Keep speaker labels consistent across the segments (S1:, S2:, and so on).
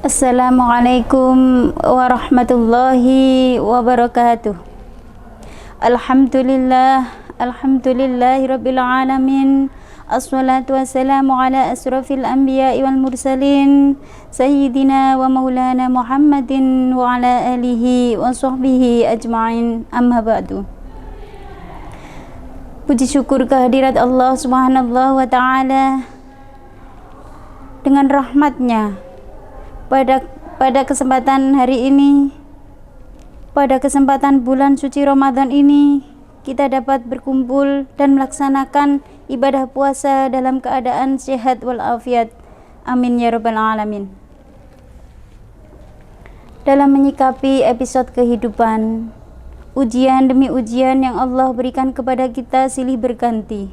S1: Assalamualaikum warahmatullahi wabarakatuh. Alhamdulillahi rabbil alamin. Assalatu wassalamu ala asrafil anbiya'i wal mursalin sayyidina wa maulana Muhammadin wa ala alihi wa sahbihi ajma'in, amma ba'du. Puji syukur kehadirat Allah subhanahu wa ta'ala. Dengan rahmatnya pada kesempatan hari ini, pada kesempatan bulan suci Ramadan ini, kita dapat berkumpul dan melaksanakan ibadah puasa dalam keadaan sehat walafiat. Amin ya rabbal alamin. Dalam menyikapi episode kehidupan, ujian demi ujian yang Allah berikan kepada kita silih berganti,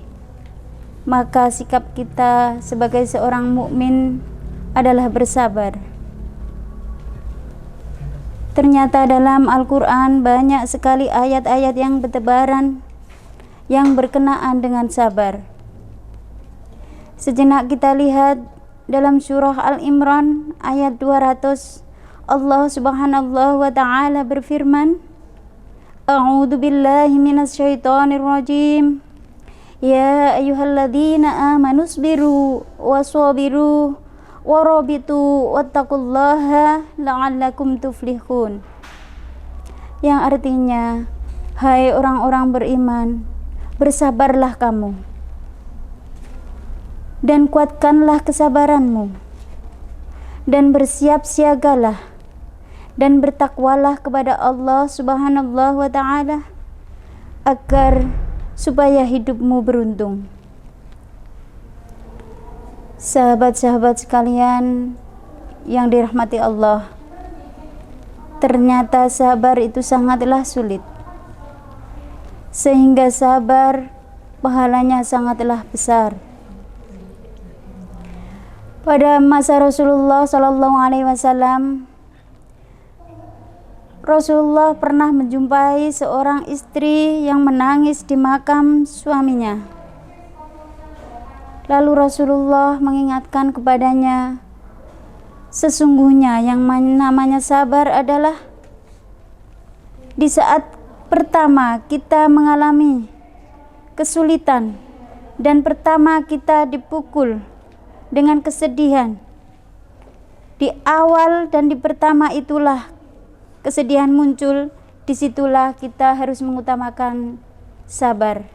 S1: maka sikap kita sebagai seorang mukmin adalah bersabar. Ternyata dalam Al-Quran banyak sekali ayat-ayat yang bertebaran yang berkenaan dengan sabar. Sejenak kita lihat dalam surah Al-Imran ayat 200, Allah subhanahu wa ta'ala berfirman, A'udzu billahi minasyaitonir rajim. Ya ayyuhalladzina amanu sabiru wasabiru warabitu wattaqullaha la'allakum tuflihun. Yang artinya, hai orang-orang beriman, bersabarlah kamu dan kuatkanlah kesabaranmu, dan bersiap siagalah dan bertakwalah kepada Allah subhanahu wa ta'ala agar supaya hidupmu beruntung. Sahabat-sahabat sekalian yang dirahmati Allah, ternyata sabar itu sangatlah sulit, sehingga sabar pahalanya sangatlah besar. Pada masa Rasulullah SAW, Rasulullah pernah menjumpai seorang istri yang menangis di makam suaminya. Lalu Rasulullah mengingatkan kepadanya, sesungguhnya yang namanya sabar adalah di saat pertama kita mengalami kesulitan dan pertama kita dipukul dengan kesedihan. Di awal dan di pertama itulah kesedihan muncul, disitulah kita harus mengutamakan sabar.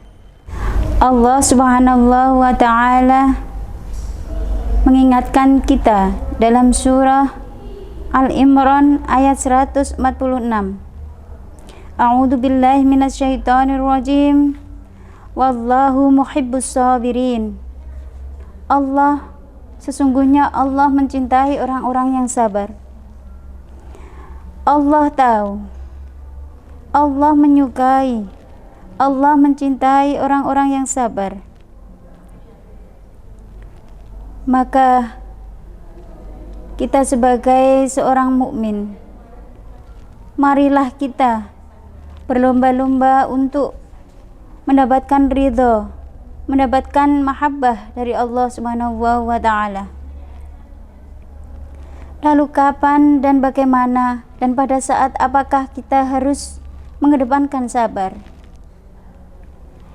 S1: Allah subhanahu wa ta'ala mengingatkan kita dalam surah Al-Imran ayat 146. A'udzu billahi minasyaitonir rajim. Wallahu muhibbus sabirin. Sesungguhnya Allah mencintai orang-orang yang sabar. Allah tahu, Allah menyukai, Allah mencintai orang-orang yang sabar. Maka kita sebagai seorang mukmin, marilah kita berlomba-lomba untuk mendapatkan ridho, mendapatkan mahabbah dari Allah subhanahu wa ta'ala. Lalu kapan dan bagaimana dan pada saat apakah kita harus mengedepankan sabar?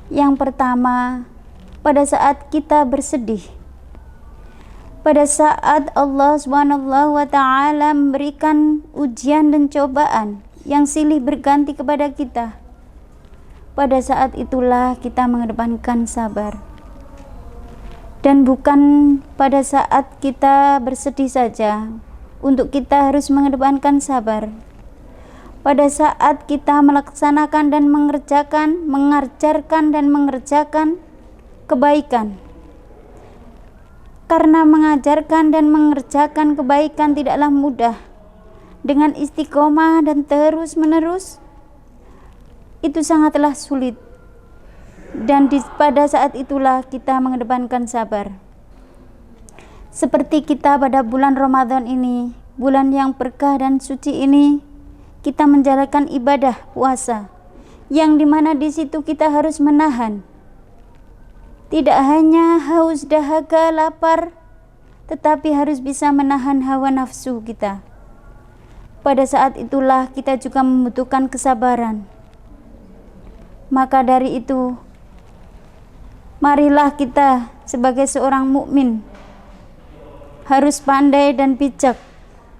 S1: Yang pertama, pada saat kita bersedih, pada saat Allah subhanahu wa ta'ala memberikan ujian dan cobaan yang silih berganti kepada kita, pada saat itulah kita mengedepankan sabar. Dan bukan pada saat kita bersedih saja untuk kita harus mengedepankan sabar. Pada saat kita melaksanakan dan mengajarkan dan mengerjakan kebaikan. Karena mengajarkan dan mengerjakan kebaikan tidaklah mudah. Dengan istiqomah dan terus menerus, itu sangatlah sulit. Dan pada saat itulah kita mengedepankan sabar. Seperti kita pada bulan Ramadan ini, bulan yang berkah dan suci ini, kita menjalankan ibadah puasa, yang dimana di situ kita harus menahan tidak hanya haus, dahaga, lapar, tetapi harus bisa menahan hawa nafsu kita. Pada saat itulah kita juga membutuhkan kesabaran. Maka dari itu, marilah kita sebagai seorang mukmin harus pandai dan bijak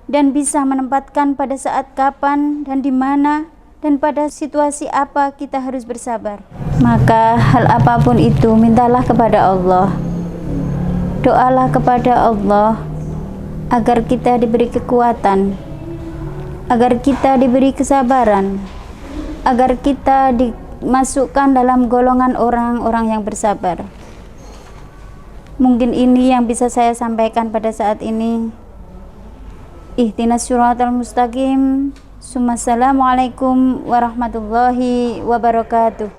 S1: dan bisa menempatkan pada saat kapan dan di mana dan pada situasi apa kita harus bersabar. Maka hal apapun itu mintalah kepada Allah. Doalah kepada Allah agar kita diberi kekuatan, agar kita diberi kesabaran, agar kita dimasukkan dalam golongan orang-orang yang bersabar. Mungkin ini yang bisa saya sampaikan pada saat ini. Ihdinas siratal mustaqim. Assalamualaikum warahmatullahi wabarakatuh.